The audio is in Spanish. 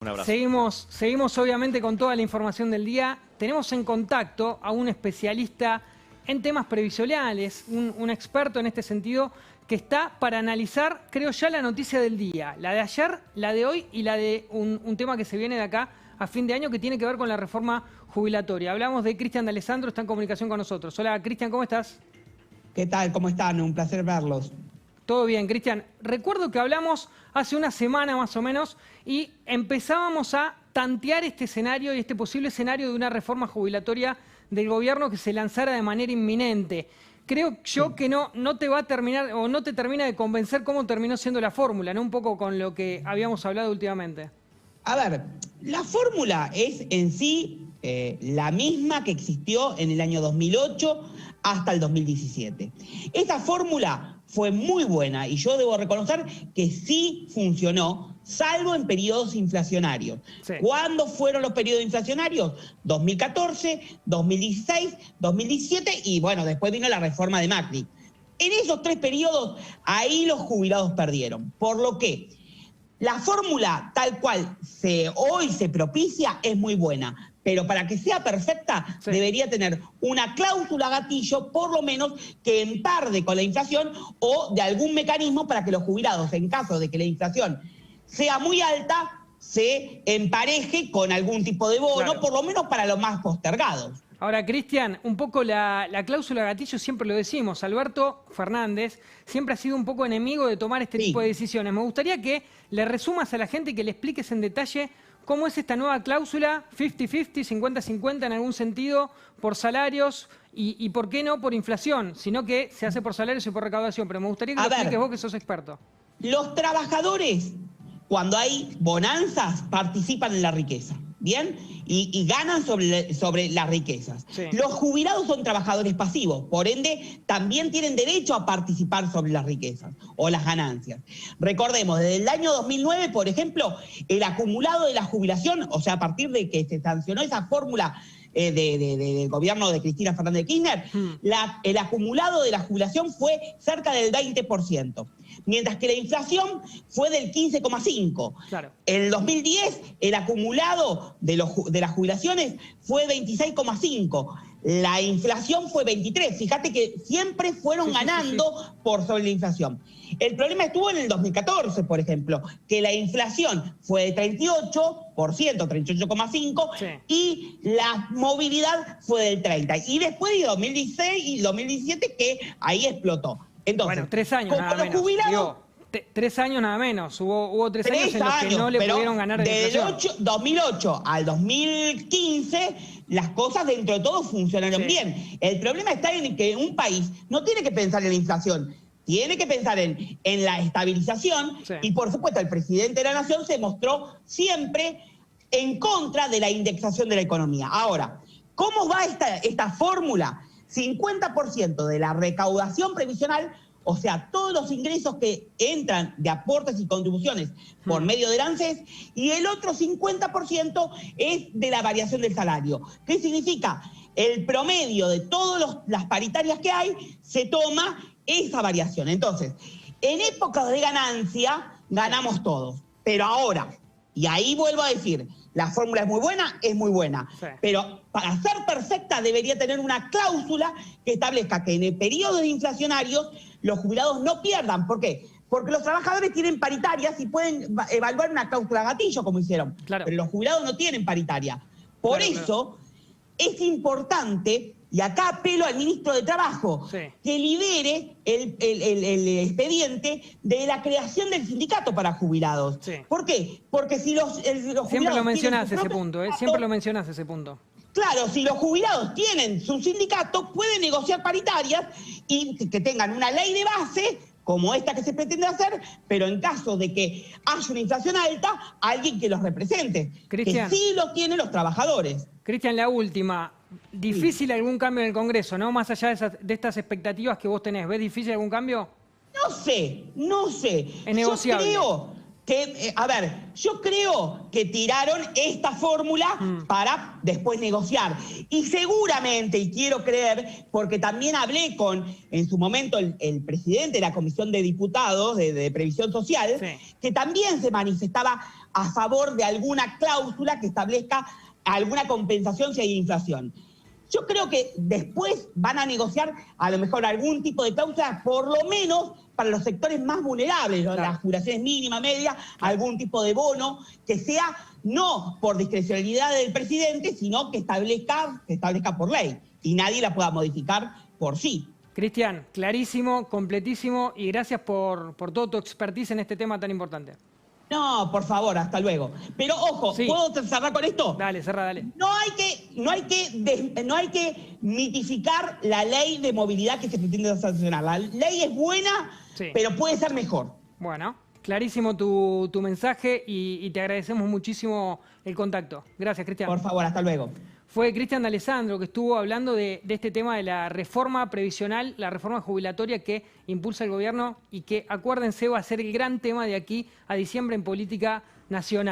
Un abrazo. Seguimos obviamente con toda la información del día. Tenemos en contacto a un especialista en temas previsionales, un experto en este sentido, que está para analizar, creo ya, la noticia del día. La de ayer, la de hoy y la de un tema que se viene de acá a fin de año que tiene que ver con la reforma jubilatoria. Hablamos de Cristian de Alessandro, está en comunicación con nosotros. Hola, Cristian, ¿cómo estás? ¿Qué tal? ¿Cómo están? Un placer verlos. Todo bien, Cristian. Recuerdo que hablamos hace una semana más o menos y empezábamos a tantear este escenario y este posible escenario de una reforma jubilatoria del gobierno que se lanzara de manera inminente. Creo yo que no te va a terminar o no te termina de convencer cómo terminó siendo la fórmula, ¿no? Un poco con lo que habíamos hablado últimamente. A ver, la fórmula es en sí la misma que existió en el año 2008 hasta el 2017. Esa fórmula fue muy buena y yo debo reconocer que sí funcionó, salvo en periodos inflacionarios. Sí. ¿Cuándo fueron los periodos inflacionarios? 2014, 2016, 2017 y bueno, después vino la reforma de Macri. En esos tres periodos, ahí los jubilados perdieron. Por lo que la fórmula tal cual hoy se propicia es muy buena, pero para que sea perfecta debería tener una cláusula gatillo, por lo menos que emparde con la inflación o de algún mecanismo para que los jubilados, en caso de que la inflación sea muy alta, se empareje con algún tipo de bono, claro, por lo menos para los más postergados. Ahora, Cristian, un poco la cláusula gatillo siempre lo decimos. Alberto Fernández siempre ha sido un poco enemigo de tomar este tipo de decisiones. Me gustaría que le resumas a la gente y que le expliques en detalle cómo es esta nueva cláusula, 50-50, 50-50 en algún sentido, por salarios y por qué no por inflación, sino que se hace por salarios y por recaudación. Pero me gustaría que lo expliques vos, que sos experto. Los trabajadores, cuando hay bonanzas, participan en la riqueza, ¿bien? Y ganan sobre las riquezas. Sí. Los jubilados son trabajadores pasivos, por ende, también tienen derecho a participar sobre las riquezas o las ganancias. Recordemos, desde el año 2009, por ejemplo, el acumulado de la jubilación, o sea, a partir de que se sancionó esa fórmula del gobierno de Cristina Fernández de Kirchner, el acumulado de la jubilación fue cerca del 20%, mientras que la inflación fue del 15,5%. Claro. En el 2010, el acumulado de las jubilaciones fue 26,5%. La inflación fue 23%. Fíjate que siempre fueron ganando por sobre la inflación. El problema estuvo en el 2014, por ejemplo, que la inflación fue de 38%, 38,5%, y la movilidad fue del 30%. Y después de 2016 y 2017 que ahí explotó. Entonces, bueno, 3 años nada menos. Jubilados, 3 años nada menos. Hubo 3 años en los que no le pudieron ganar de inflación. Del 2008 al 2015, las cosas dentro de todo funcionaron bien. El problema está en que un país no tiene que pensar en la inflación, tiene que pensar en la estabilización y, por supuesto, el presidente de la Nación se mostró siempre en contra de la indexación de la economía. Ahora, ¿cómo va esta fórmula? 50% de la recaudación previsional, o sea, todos los ingresos que entran de aportes y contribuciones por medio del ANSES, y el otro 50% es de la variación del salario. ¿Qué significa? El promedio de todas las paritarias que hay se toma esa variación. Entonces, en épocas de ganancia ganamos todos, pero ahora, y ahí vuelvo a decir, la fórmula es muy buena, pero para ser perfecta debería tener una cláusula que establezca que en el periodo inflacionarios los jubilados no pierdan. ¿Por qué? Porque los trabajadores tienen paritarias y pueden evaluar una cláusula gatillo, como hicieron, pero los jubilados no tienen paritaria. Por eso es importante, y acá apelo al ministro de Trabajo, que libere el expediente de la creación del sindicato para jubilados. ¿Por qué? Porque si los jubilados siempre lo mencionás ese punto, siempre lo mencionás ese punto. Claro, si los jubilados tienen su sindicato, pueden negociar paritarias y que tengan una ley de base como esta que se pretende hacer, pero en caso de que haya una inflación alta, alguien que los represente, que sí lo tienen los trabajadores. Cristian, la última. ¿Difícil algún cambio en el Congreso, no? Más allá de estas expectativas que vos tenés, ¿ves difícil algún cambio? No sé. Es negociable. Yo creo a ver, yo creo que tiraron esta fórmula para después negociar. Y seguramente, y quiero creer, porque también hablé con, en su momento, el presidente de la Comisión de Diputados de Previsión Social, sí, que también se manifestaba a favor de alguna cláusula que establezca alguna compensación si hay inflación. Yo creo que después van a negociar a lo mejor algún tipo de cláusula, por lo menos para los sectores más vulnerables, ¿no? Claro. Las jubilaciones mínimas, media, algún tipo de bono, que sea no por discrecionalidad del presidente, sino que establezca por ley y nadie la pueda modificar por sí. Cristian, clarísimo, completísimo y gracias por todo tu expertise en este tema tan importante. No, por favor, hasta luego. Pero ojo, sí, ¿puedo cerrar con esto? Dale, cerra, dale. No hay que mitificar la ley de movilidad que se pretende sancionar. La ley es buena, sí, pero puede ser mejor. Bueno, clarísimo tu mensaje y te agradecemos muchísimo el contacto. Gracias, Cristian. Por favor, hasta luego. Fue Cristian D'Alessandro que estuvo hablando de este tema de la reforma previsional, la reforma jubilatoria que impulsa el gobierno y que, acuérdense, va a ser el gran tema de aquí a diciembre en política nacional.